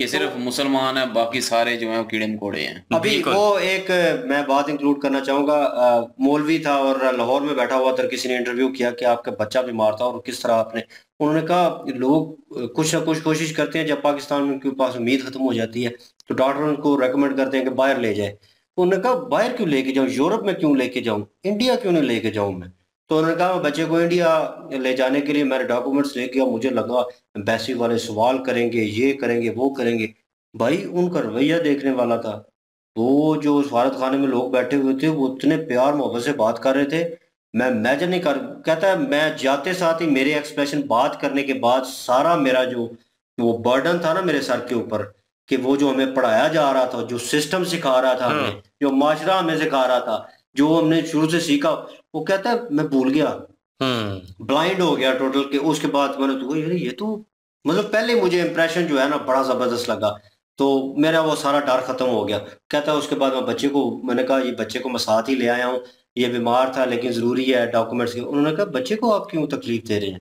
कि सिर्फ मुसलमान है, बाकी सारे जो है वो कीड़े मकोड़े हैं। अभी वो एक मैं बात इंक्लूड करना चाहूंगा, मौलवी था और लाहौर में बैठा हुआ था, किसी ने इंटरव्यू किया कि आपका बच्चा बीमार था और किस तरह आपने, उन्होंने कहा लोग कुछ ना कुछ कोशिश करते हैं, जब पाकिस्तान में उनके पास उम्मीद खत्म हो जाती है तो डॉक्टर उनको रेकमेंड करते हैं कि बाहर ले जाए। तो उन्होंने कहा बाहर क्यों लेके जाऊं, यूरोप में क्यों लेके जाऊं, इंडिया क्यों नहीं लेके जाऊं मैं। तो उन्होंने कहा बच्चे को इंडिया ले जाने के लिए मैंने डॉक्यूमेंट्स लेके गया, मुझे लगा एम्बेसी वाले सवाल करेंगे, ये करेंगे वो करेंगे। भाई उनका रवैया देखने वाला था। वो जो सफारत खाने में लोग बैठे हुए थे वो इतने प्यार मोहब्बत से बात कर रहे थे, मैं इमेजिन नहीं कर, कहता है मैं जाते साथ ही मेरे एक्सप्रेशन बात करने के बाद सारा मेरा जो वो बर्डन था ना मेरे सर के ऊपर, कि वो जो हमें पढ़ाया जा रहा था, जो सिस्टम सिखा रहा था हमें, जो माशरा हमें सिखा रहा था, जो हमने शुरू से सीखा, वो कहता है मैं भूल गया, ब्लाइंड हो गया टोटल के। उसके बाद मैंने तो यार ये तो मतलब पहले मुझे इंप्रेशन जो है ना बड़ा जबरदस्त लगा, तो मेरा वो सारा डर खत्म हो गया। कहता है उसके बाद मैं बच्चे को, मैंने कहा ये बच्चे को मैं साथ ही ले आया हूँ, ये बीमार था लेकिन जरूरी है डॉक्यूमेंट्स के। उन्होंने कहा बच्चे को आप क्यों तकलीफ दे रहे हैं,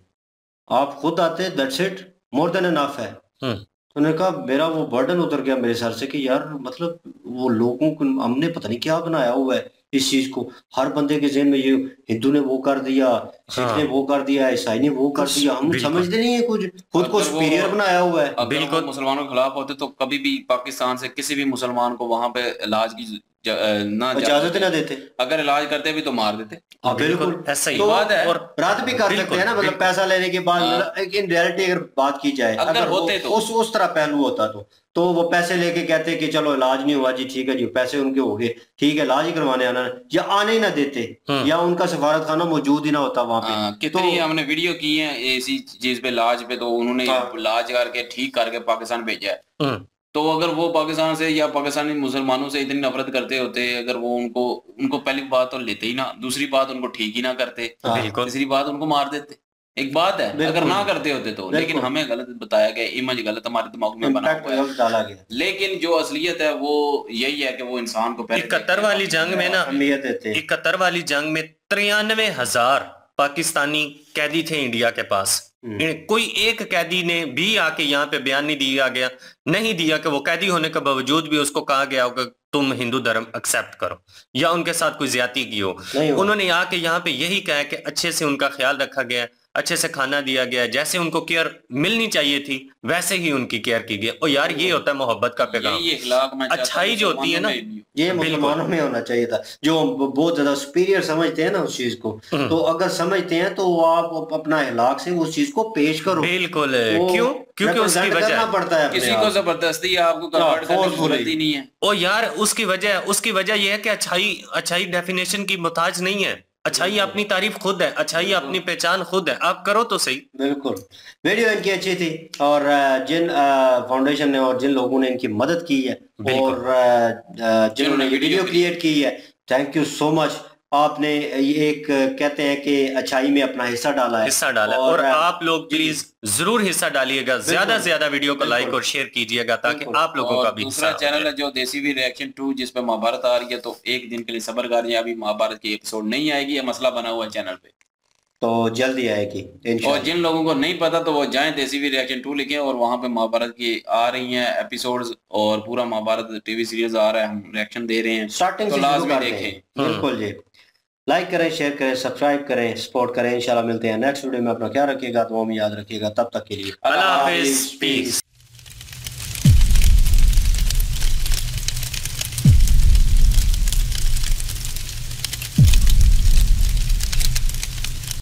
आप खुद आते, that's it, more than enough है। उन्होंने कहा मेरा वो बर्डन उतर गया मेरे सर से कि यार मतलब वो लोगों को हमने पता नहीं क्या बनाया हुआ है इस चीज को, हर बंदे के ज़हन में ये हिंदू ने वो कर दिया, सिख ने वो कर दिया, ईसाई ने वो कर दिया, हम समझते नहीं है कुछ, खुद को सुपीरियर बनाया हुआ है। बिल्कुल मुसलमानों के खिलाफ होते तो कभी भी पाकिस्तान से किसी भी मुसलमान को वहां पे इलाज की ना इजाजत ना देते, अगर इलाज करते भी तो मार देते। बिल्कुल ऐसा ही तो बात है। और रात भी कर सकते हैं ना, मतलब पैसा लेने के बाद इन रियलिटी अगर बात की जाए, अगर होते तो उस तरह पहलू होता तो वो पैसे लेके कहते कि चलो इलाज नहीं हुआ जी, ठीक है जी, पैसे उनके हो गए, ठीक है, इलाज ही करवाने आना, या आने ही ना देते, या उनका सफारत खाना मौजूद ही ना होता वहां पे। कितनी हमने वीडियो की है इसी चीज पे, इलाज पे, तो उन्होंने इलाज करके ठीक करके पाकिस्तान भेजा है। तो अगर वो पाकिस्तान से या पाकिस्तानी मुसलमानों से इतनी नफरत करते होते, अगर वो उनको पहली बात तो लेते ही ना, दूसरी बात उनको ठीक ही ना करते, तीसरी बात उनको मार देते, एक बात है अगर ना करते होते तो। लेकिन हमें गलत बताया गया, इमेज गलत हमारे दिमाग में बना हुआ है, डाला गया। लेकिन जो असलियत है वो यही है कि वो इंसान को 71 वाली जंग में ना, 71 वाली जंग में 93,000 पाकिस्तानी कैदी थे इंडिया के पास। कोई एक कैदी ने भी आके यहाँ पे बयान नहीं दिया कि वो कैदी होने के बावजूद भी उसको कहा गया हो कि तुम हिंदू धर्म एक्सेप्ट करो या उनके साथ कोई ज्यादती की हो। उन्होंने आके यहाँ पे यही कहा कि अच्छे से उनका ख्याल रखा गया, अच्छे से खाना दिया गया, जैसे उनको केयर मिलनी चाहिए थी वैसे ही उनकी केयर की गई। और यार ये होता है मोहब्बत का पैगाम, अच्छाई जो होती है ना, ये मुसलमानों में होना चाहिए था, जो बहुत ज्यादा सुपीरियर समझते हैं ना उस चीज को। तो अगर समझते हैं तो आप अपना इखलाक से उस चीज को पेश करो। बिल्कुल, क्यों? क्योंकि उसकी वजह पड़ता है, किसी को जबरदस्ती आपको कन्वर्ट करने की जरूरत ही नहीं है। ओ यार उसकी वजह यह है कि अच्छाई डेफिनेशन की मुताज नहीं है। अच्छाई अपनी तारीफ खुद है, अच्छाई अपनी पहचान खुद है, आप करो तो सही। बिल्कुल, वीडियो इनकी अच्छी थी, और जिन फाउंडेशन ने और जिन लोगों ने इनकी मदद की है और जिन्होंने वीडियो क्रिएट की है, थैंक यू सो मच। आपने एक कहते हैं कि अच्छाई में अपना हिस्सा डाला है, और आप लोग प्लीज जरूर हिस्सा डालिएगा, ज्यादा से ज्यादा वीडियो को लाइक और शेयर कीजिएगा ताकि आप लोगों का भी। दूसरा चैनल है जो देसी वी रिएक्शन 2, जिसपे महाभारत आ रही है, तो एक दिन के लिए सब्र करिए, अभी महाभारत की एपिसोड नहीं आएगी, ये मसला बना हुआ है चैनल पे, तो जल्दी आएगी। और जिन लोगों को नहीं पता तो वो जाएं देसी वी रिएक्शन 2 लिखें, और वहां पे महाभारत की आ रही हैं एपिसोड्स, और पूरा महाभारत टीवी सीरीज आ रहा है, हम रिएक्शन दे रहे हैं, स्टार्टिंग तो लाजमी देखें। बिल्कुल जी, लाइक करें, शेयर करें, सब्सक्राइब करें, सपोर्ट करें। इंशाल्लाह मिलते हैं नेक्स्ट वीडियो में। अपना ख्याल रखिएगा, दुआ में याद रखिएगा। तब तक के लिए अल्लाह हाफिज़, पीस।